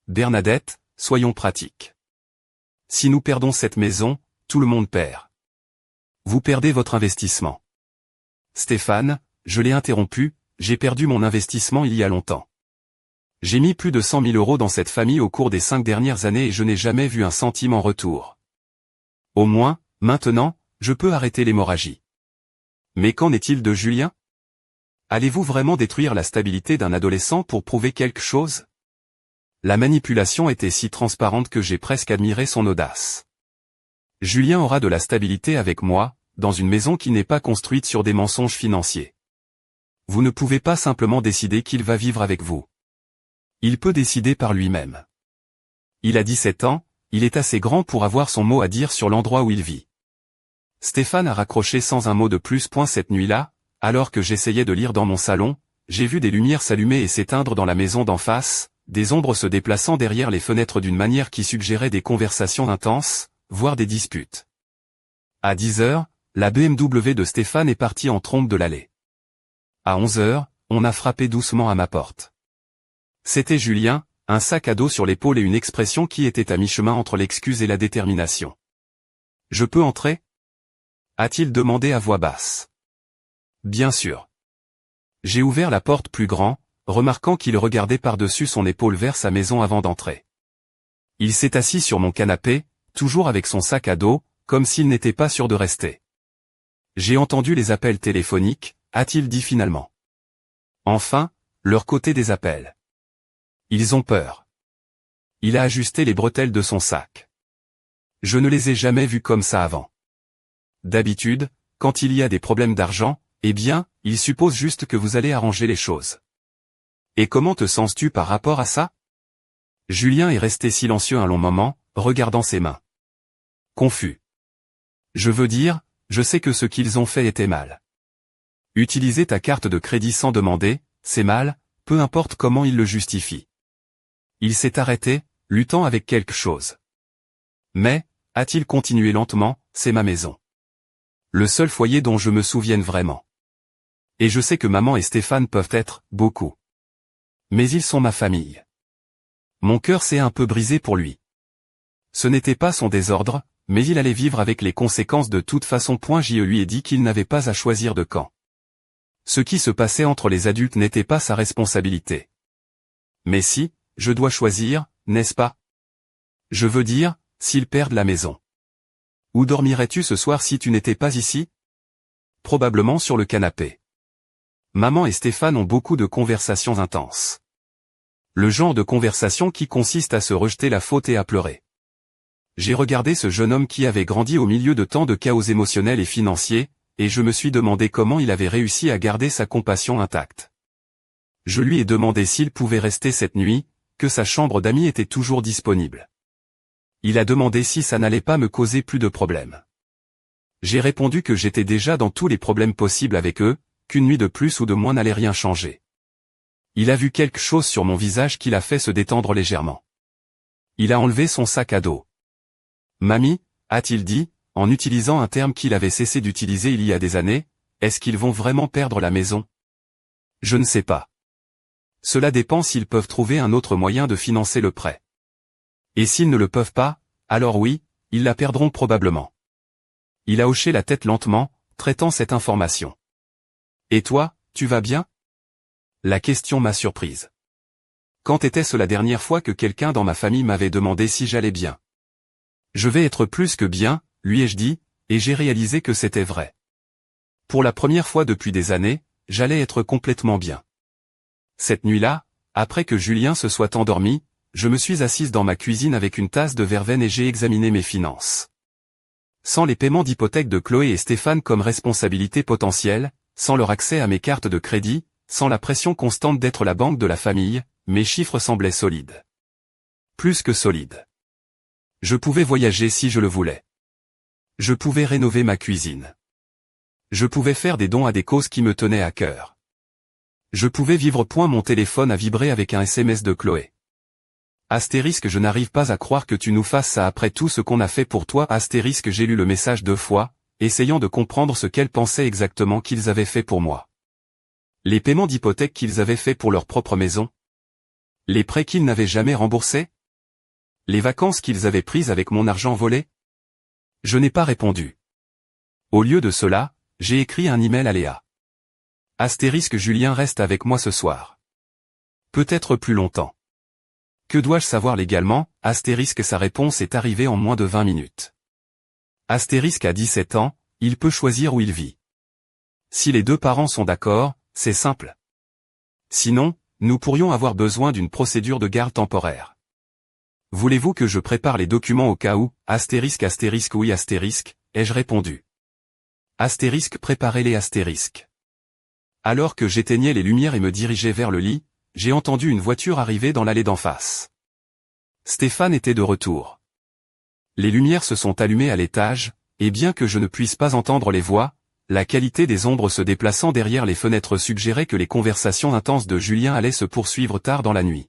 Bernadette, soyons pratiques. Si nous perdons cette maison, tout le monde perd. Vous perdez votre investissement. Stéphane, je l'ai interrompu, j'ai perdu mon investissement il y a longtemps. J'ai mis plus de 100 000 € dans cette famille au cours des 5 dernières années et je n'ai jamais vu un centime en retour. Au moins, maintenant, je peux arrêter l'hémorragie. Mais qu'en est-il de Julien? Allez-vous vraiment détruire la stabilité d'un adolescent pour prouver quelque chose? La manipulation était si transparente que j'ai presque admiré son audace. Julien aura de la stabilité avec moi, dans une maison qui n'est pas construite sur des mensonges financiers. Vous ne pouvez pas simplement décider qu'il va vivre avec vous. Il peut décider par lui-même. Il a 17 ans, il est assez grand pour avoir son mot à dire sur l'endroit où il vit. Stéphane a raccroché sans un mot de plus. Cette nuit-là, alors que j'essayais de lire dans mon salon, j'ai vu des lumières s'allumer et s'éteindre dans la maison d'en face, des ombres se déplaçant derrière les fenêtres d'une manière qui suggérait des conversations intenses, voire des disputes. À 10 heures, la BMW de Stéphane est partie en trombe de l'allée. À 11 heures, on a frappé doucement à ma porte. C'était Julien, un sac à dos sur l'épaule et une expression qui était à mi-chemin entre l'excuse et la détermination. « Je peux entrer ?» a-t-il demandé à voix basse. Bien sûr. J'ai ouvert la porte plus grand, remarquant qu'il regardait par-dessus son épaule vers sa maison avant d'entrer. Il s'est assis sur mon canapé, toujours avec son sac à dos, comme s'il n'était pas sûr de rester. J'ai entendu les appels téléphoniques, a-t-il dit finalement. Enfin, leur côté des appels. Ils ont peur. Il a ajusté les bretelles de son sac. Je ne les ai jamais vus comme ça avant. D'habitude, quand il y a des problèmes d'argent, eh bien, ils supposent juste que vous allez arranger les choses. Et comment te sens-tu par rapport à ça? Julien est resté silencieux un long moment, regardant ses mains. Confus. Je veux dire, je sais que ce qu'ils ont fait était mal. Utiliser ta carte de crédit sans demander, c'est mal, peu importe comment il le justifie. Il s'est arrêté, luttant avec quelque chose. Mais, a-t-il continué lentement, c'est ma maison. Le seul foyer dont je me souvienne vraiment. Et je sais que maman et Stéphane peuvent être, beaucoup. Mais ils sont ma famille. Mon cœur s'est un peu brisé pour lui. Ce n'était pas son désordre, mais il allait vivre avec les conséquences de toute façon. Je lui ai dit qu'il n'avait pas à choisir de camp. Ce qui se passait entre les adultes n'était pas sa responsabilité. Mais si, je dois choisir, n'est-ce pas? Je veux dire, s'ils perdent la maison. Où dormirais-tu ce soir si tu n'étais pas ici? Probablement sur le canapé. Maman et Stéphane ont beaucoup de conversations intenses. Le genre de conversation qui consiste à se rejeter la faute et à pleurer. J'ai regardé ce jeune homme qui avait grandi au milieu de tant de chaos émotionnels et financiers, et je me suis demandé comment il avait réussi à garder sa compassion intacte. Je lui ai demandé s'il pouvait rester cette nuit, que sa chambre d'amis était toujours disponible. Il a demandé si ça n'allait pas me causer plus de problèmes. J'ai répondu que j'étais déjà dans tous les problèmes possibles avec eux, qu'une nuit de plus ou de moins n'allait rien changer. Il a vu quelque chose sur mon visage qui l'a fait se détendre légèrement. Il a enlevé son sac à dos. « Mamie », a-t-il dit, en utilisant un terme qu'il avait cessé d'utiliser il y a des années, « est-ce qu'ils vont vraiment perdre la maison ? » Je ne sais pas. Cela dépend s'ils peuvent trouver un autre moyen de financer le prêt. Et s'ils ne le peuvent pas, alors oui, ils la perdront probablement. Il a hoché la tête lentement, traitant cette information. « Et toi, tu vas bien ?» La question m'a surprise. Quand était-ce la dernière fois que quelqu'un dans ma famille m'avait demandé si j'allais bien? Je vais être plus que bien, lui ai-je dit, et j'ai réalisé que c'était vrai. Pour la première fois depuis des années, j'allais être complètement bien. Cette nuit-là, après que Julien se soit endormi, je me suis assise dans ma cuisine avec une tasse de verveine et j'ai examiné mes finances. Sans les paiements d'hypothèque de Chloé et Stéphane comme responsabilité potentielle, sans leur accès à mes cartes de crédit, sans la pression constante d'être la banque de la famille, mes chiffres semblaient solides. Plus que solides. Je pouvais voyager si je le voulais. Je pouvais rénover ma cuisine. Je pouvais faire des dons à des causes qui me tenaient à cœur. Je pouvais vivre. Mon téléphone a vibré avec un SMS de Chloé. Astérisque, je n'arrive pas à croire que tu nous fasses ça après tout ce qu'on a fait pour toi. Astérisque, j'ai lu le message 2 fois, essayant de comprendre ce qu'elle pensait exactement qu'ils avaient fait pour moi. Les paiements d'hypothèque qu'ils avaient fait pour leur propre maison? Les prêts qu'ils n'avaient jamais remboursés? Les vacances qu'ils avaient prises avec mon argent volé? Je n'ai pas répondu. Au lieu de cela, j'ai écrit un email à Léa. Astérisque, Julien reste avec moi ce soir. Peut-être plus longtemps. Que dois-je savoir légalement? Astérisque, sa réponse est arrivée en moins de 20 minutes. Astérisque a 17 ans, il peut choisir où il vit. Si les 2 parents sont d'accord, c'est simple. Sinon, nous pourrions avoir besoin d'une procédure de garde temporaire. Voulez-vous que je prépare les documents au cas où? Astérisque oui astérisque, ai-je répondu. Astérisque, préparez-les astérisque. Alors que j'éteignais les lumières et me dirigeais vers le lit, j'ai entendu une voiture arriver dans l'allée d'en face. Stéphane était de retour. Les lumières se sont allumées à l'étage, et bien que je ne puisse pas entendre les voix, la qualité des ombres se déplaçant derrière les fenêtres suggérait que les conversations intenses de Julien allaient se poursuivre tard dans la nuit.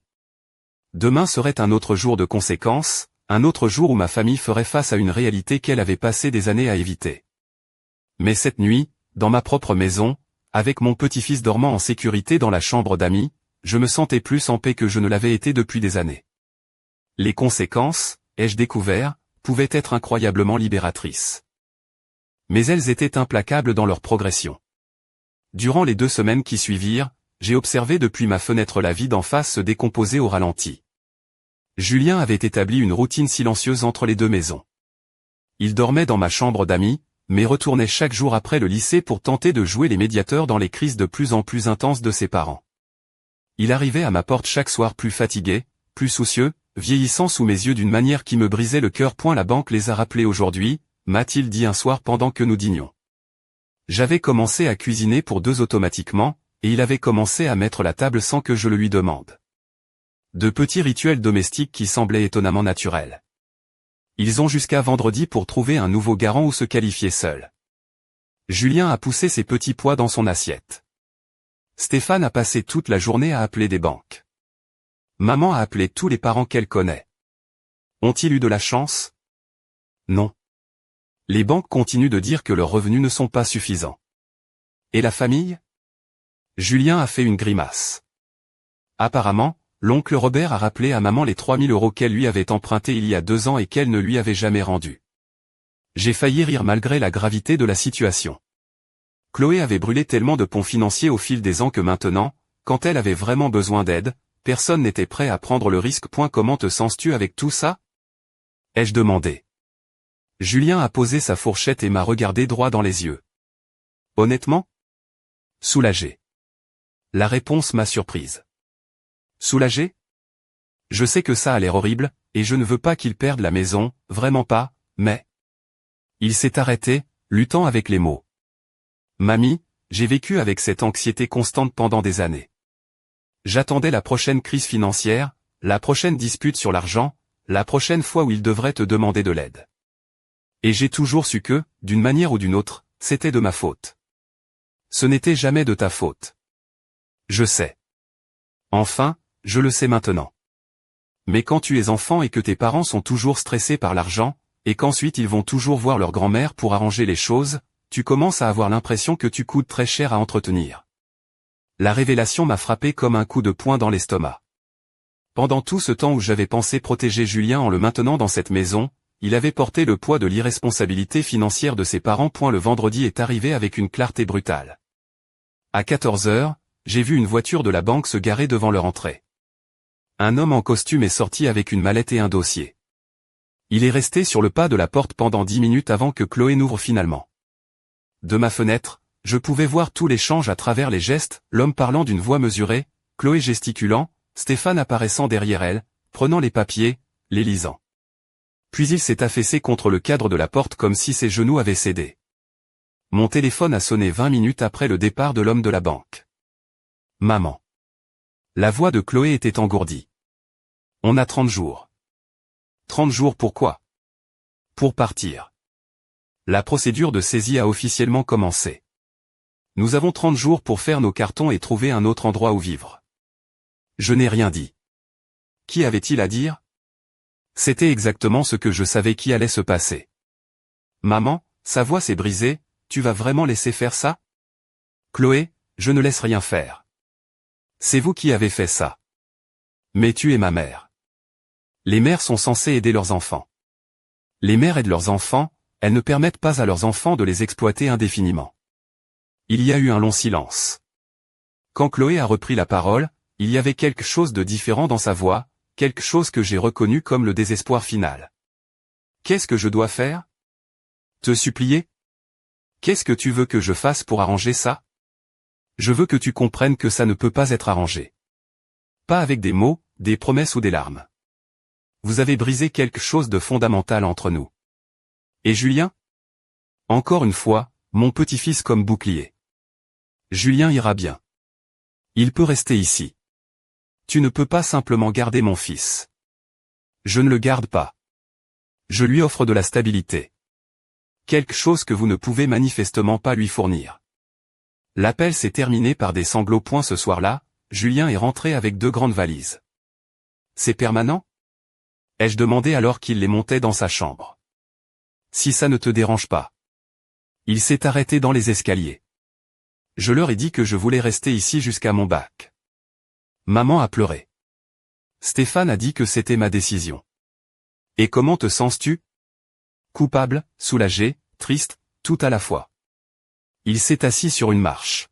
Demain serait un autre jour de conséquences, un autre jour où ma famille ferait face à une réalité qu'elle avait passé des années à éviter. Mais cette nuit, dans ma propre maison, avec mon petit-fils dormant en sécurité dans la chambre d'amis, je me sentais plus en paix que je ne l'avais été depuis des années. Les conséquences, ai-je découvert, pouvaient être incroyablement libératrices. Mais elles étaient implacables dans leur progression. Durant les 2 semaines qui suivirent, j'ai observé depuis ma fenêtre la vie d'en face se décomposer au ralenti. Julien avait établi une routine silencieuse entre les 2 maisons. Il dormait dans ma chambre d'amis, mais retournait chaque jour après le lycée pour tenter de jouer les médiateurs dans les crises de plus en plus intenses de ses parents. Il arrivait à ma porte chaque soir plus fatigué, plus soucieux, vieillissant sous mes yeux d'une manière qui me brisait le cœur. La banque les a rappelés aujourd'hui, m'a-t-il dit un soir pendant que nous dînions. J'avais commencé à cuisiner pour 2 automatiquement, et il avait commencé à mettre la table sans que je le lui demande. De petits rituels domestiques qui semblaient étonnamment naturels. Ils ont jusqu'à vendredi pour trouver un nouveau garant ou se qualifier seul. Julien a poussé ses petits pois dans son assiette. Stéphane a passé toute la journée à appeler des banques. Maman a appelé tous les parents qu'elle connaît. Ont-ils eu de la chance? Non. Les banques continuent de dire que leurs revenus ne sont pas suffisants. Et la famille? Julien a fait une grimace. Apparemment, l'oncle Robert a rappelé à maman les 3 000 € qu'elle lui avait empruntés il y a 2 ans et qu'elle ne lui avait jamais rendus. J'ai failli rire malgré la gravité de la situation. Chloé avait brûlé tellement de ponts financiers au fil des ans que maintenant, quand elle avait vraiment besoin d'aide, personne n'était prêt à prendre le risque. Comment te sens-tu avec tout ça? Ai-je demandé. Julien a posé sa fourchette et m'a regardé droit dans les yeux. Honnêtement? Soulagé. La réponse m'a surprise. Soulagé? Je sais que ça a l'air horrible, et je ne veux pas qu'il perde la maison, vraiment pas, mais... Il s'est arrêté, luttant avec les mots. Mamie, j'ai vécu avec cette anxiété constante pendant des années. J'attendais la prochaine crise financière, la prochaine dispute sur l'argent, la prochaine fois où il devrait te demander de l'aide. Et j'ai toujours su que, d'une manière ou d'une autre, c'était de ma faute. Ce n'était jamais de ta faute. Je sais. Enfin, je le sais maintenant. Mais quand tu es enfant et que tes parents sont toujours stressés par l'argent, et qu'ensuite ils vont toujours voir leur grand-mère pour arranger les choses, tu commences à avoir l'impression que tu coûtes très cher à entretenir. La révélation m'a frappé comme un coup de poing dans l'estomac. Pendant tout ce temps où j'avais pensé protéger Julien en le maintenant dans cette maison, il avait porté le poids de l'irresponsabilité financière de ses parents. Le vendredi est arrivé avec une clarté brutale. À 14 heures, j'ai vu une voiture de la banque se garer devant leur entrée. Un homme en costume est sorti avec une mallette et un dossier. Il est resté sur le pas de la porte pendant 10 minutes avant que Chloé n'ouvre finalement. De ma fenêtre, je pouvais voir tout l'échange à travers les gestes, l'homme parlant d'une voix mesurée, Chloé gesticulant, Stéphane apparaissant derrière elle, prenant les papiers, les lisant. Puis il s'est affaissé contre le cadre de la porte comme si ses genoux avaient cédé. Mon téléphone a sonné 20 minutes après le départ de l'homme de la banque. Maman. La voix de Chloé était engourdie. On a 30 jours. 30 jours pourquoi? Pour partir. La procédure de saisie a officiellement commencé. Nous avons 30 jours pour faire nos cartons et trouver un autre endroit où vivre. Je n'ai rien dit. Qui avait-il à dire? C'était exactement ce que je savais qui allait se passer. Maman, sa voix s'est brisée, tu vas vraiment laisser faire ça? Chloé, je ne laisse rien faire. C'est vous qui avez fait ça. Mais tu es ma mère. Les mères sont censées aider leurs enfants. Les mères aident leurs enfants, elles ne permettent pas à leurs enfants de les exploiter indéfiniment. Il y a eu un long silence. Quand Chloé a repris la parole, il y avait quelque chose de différent dans sa voix, quelque chose que j'ai reconnu comme le désespoir final. Qu'est-ce que je dois faire? Te supplier? Qu'est-ce que tu veux que je fasse pour arranger ça? Je veux que tu comprennes que ça ne peut pas être arrangé. Pas avec des mots, des promesses ou des larmes. Vous avez brisé quelque chose de fondamental entre nous. Et Julien? Encore une fois, mon petit-fils comme bouclier. Julien ira bien. Il peut rester ici. Tu ne peux pas simplement garder mon fils. Je ne le garde pas. Je lui offre de la stabilité. Quelque chose que vous ne pouvez manifestement pas lui fournir. L'appel s'est terminé par des sanglots. Ce soir-là, Julien est rentré avec 2 grandes valises. C'est permanent? Ai-je demandé alors qu'il les montait dans sa chambre. Si ça ne te dérange pas. Il s'est arrêté dans les escaliers. Je leur ai dit que je voulais rester ici jusqu'à mon bac. Maman a pleuré. Stéphane a dit que c'était ma décision. Et comment te sens-tu? Coupable, soulagé, triste, tout à la fois. Il s'est assis sur une marche.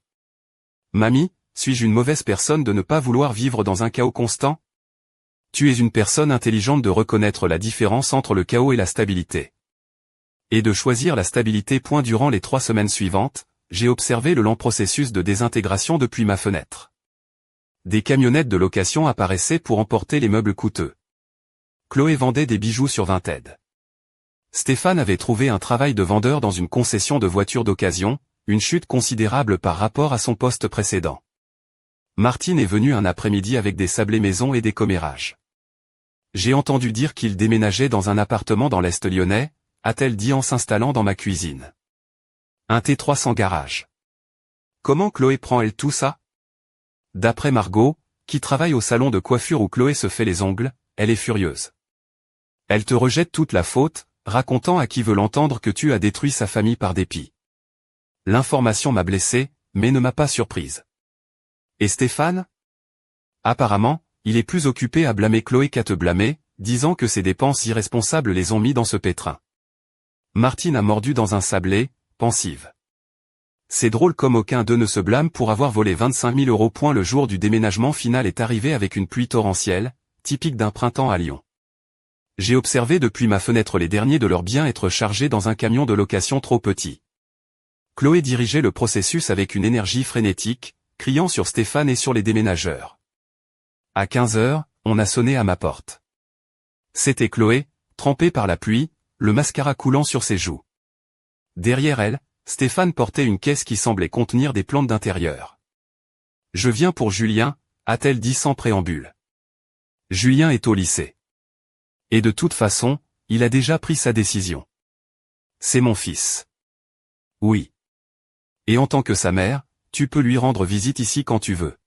Mamie, suis-je une mauvaise personne de ne pas vouloir vivre dans un chaos constant? Tu es une personne intelligente de reconnaître la différence entre le chaos et la stabilité. Et de choisir la stabilité. Durant les 3 semaines suivantes, j'ai observé le lent processus de désintégration depuis ma fenêtre. Des camionnettes de location apparaissaient pour emporter les meubles coûteux. Chloé vendait des bijoux sur Vinted. Stéphane avait trouvé un travail de vendeur dans une concession de voitures d'occasion, une chute considérable par rapport à son poste précédent. Martine est venue un après-midi avec des sablés maison et des commérages. J'ai entendu dire qu'il déménageait dans un appartement dans l'Est lyonnais, a-t-elle dit en s'installant dans ma cuisine. Un T3 sans garage. Comment Chloé prend-elle tout ça? D'après Margot, qui travaille au salon de coiffure où Chloé se fait les ongles, elle est furieuse. Elle te rejette toute la faute, racontant à qui veut l'entendre que tu as détruit sa famille par dépit. L'information m'a blessée, mais ne m'a pas surprise. Et Stéphane? Apparemment, il est plus occupé à blâmer Chloé qu'à te blâmer, disant que ses dépenses irresponsables les ont mis dans ce pétrin. Martine a mordu dans un sablé, pensive. C'est drôle comme aucun d'eux ne se blâme pour avoir volé 25 000 €. Le jour du déménagement final est arrivé avec une pluie torrentielle, typique d'un printemps à Lyon. J'ai observé depuis ma fenêtre les derniers de leurs biens être chargés dans un camion de location trop petit. Chloé dirigeait le processus avec une énergie frénétique, criant sur Stéphane et sur les déménageurs. À 15 h, on a sonné à ma porte. C'était Chloé, trempée par la pluie, le mascara coulant sur ses joues. Derrière elle, Stéphane portait une caisse qui semblait contenir des plantes d'intérieur. « Je viens pour Julien », a-t-elle dit sans préambule. Julien est au lycée. Et de toute façon, il a déjà pris sa décision. C'est mon fils. Oui. Et en tant que sa mère, tu peux lui rendre visite ici quand tu veux.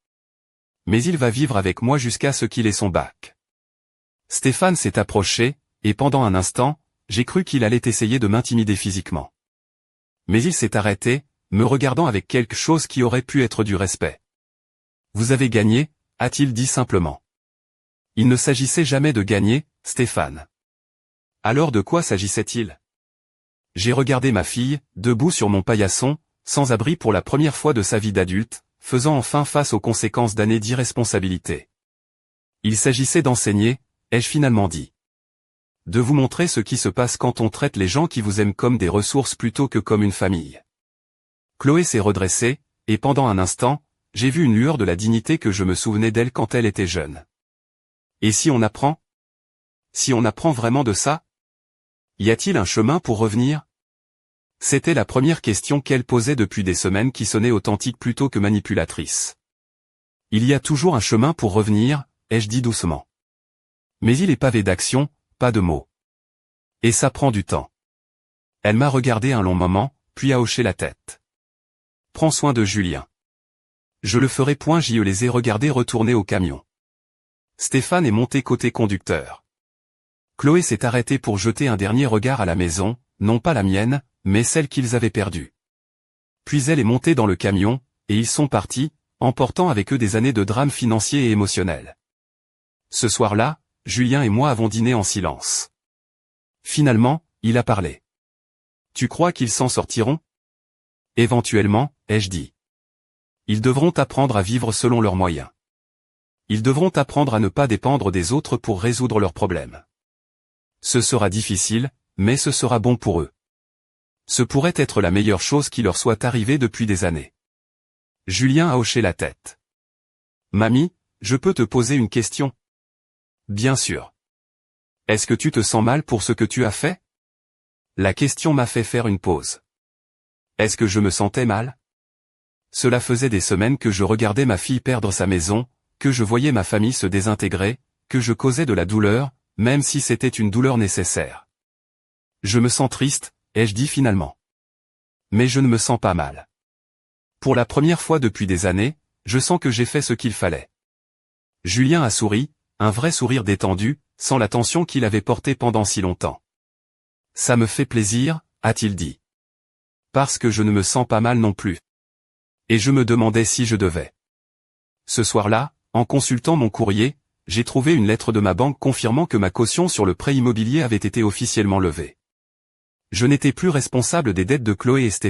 Mais il va vivre avec moi jusqu'à ce qu'il ait son bac. Stéphane s'est approché, et pendant un instant, j'ai cru qu'il allait essayer de m'intimider physiquement. Mais il s'est arrêté, me regardant avec quelque chose qui aurait pu être du respect. « Vous avez gagné », a-t-il dit simplement. Il ne s'agissait jamais de gagner, Stéphane. Alors de quoi s'agissait-il? J'ai regardé ma fille, debout sur mon paillasson, sans abri pour la première fois de sa vie d'adulte, faisant enfin face aux conséquences d'années d'irresponsabilité. Il s'agissait d'enseigner, ai-je finalement dit. De vous montrer ce qui se passe quand on traite les gens qui vous aiment comme des ressources plutôt que comme une famille. Chloé s'est redressée, et pendant un instant, j'ai vu une lueur de la dignité que je me souvenais d'elle quand elle était jeune. Et si on apprend? Si on apprend vraiment de ça? Y a-t-il un chemin pour revenir? C'était la première question qu'elle posait depuis des semaines qui sonnait authentique plutôt que manipulatrice. Il y a toujours un chemin pour revenir, ai-je dit doucement. Mais il est pavé d'actions, pas de mots. Et ça prend du temps. Elle m'a regardé un long moment, puis a hoché la tête. Prends soin de Julien. Je le ferai point. Je les ai regardés retourner au camion. Stéphane est monté côté conducteur. Chloé s'est arrêtée pour jeter un dernier regard à la maison, non pas la mienne, mais celle qu'ils avaient perdue. Puis elle est montée dans le camion, et ils sont partis, emportant avec eux des années de drames financiers et émotionnels. Ce soir-là, Julien et moi avons dîné en silence. Finalement, il a parlé. Tu crois qu'ils s'en sortiront? Éventuellement, ai-je dit. Ils devront apprendre à vivre selon leurs moyens. Ils devront apprendre à ne pas dépendre des autres pour résoudre leurs problèmes. Ce sera difficile, mais ce sera bon pour eux. Ce pourrait être la meilleure chose qui leur soit arrivée depuis des années. Julien a hoché la tête. Mamie, je peux te poser une question? Bien sûr. Est-ce que tu te sens mal pour ce que tu as fait? La question m'a fait faire une pause. Est-ce que je me sentais mal? Cela faisait des semaines que je regardais ma fille perdre sa maison, que je voyais ma famille se désintégrer, que je causais de la douleur, même si c'était une douleur nécessaire. Je me sens triste, ai-je dit finalement. Mais je ne me sens pas mal. Pour la première fois depuis des années, je sens que j'ai fait ce qu'il fallait. Julien a souri, un vrai sourire détendu, sans la tension qu'il avait portée pendant si longtemps. Ça me fait plaisir, a-t-il dit. Parce que je ne me sens pas mal non plus. Et je me demandais si je devais. Ce soir-là, en consultant mon courrier, j'ai trouvé une lettre de ma banque confirmant que ma caution sur le prêt immobilier avait été officiellement levée. Je n'étais plus responsable des dettes de Chloé et Stéphane.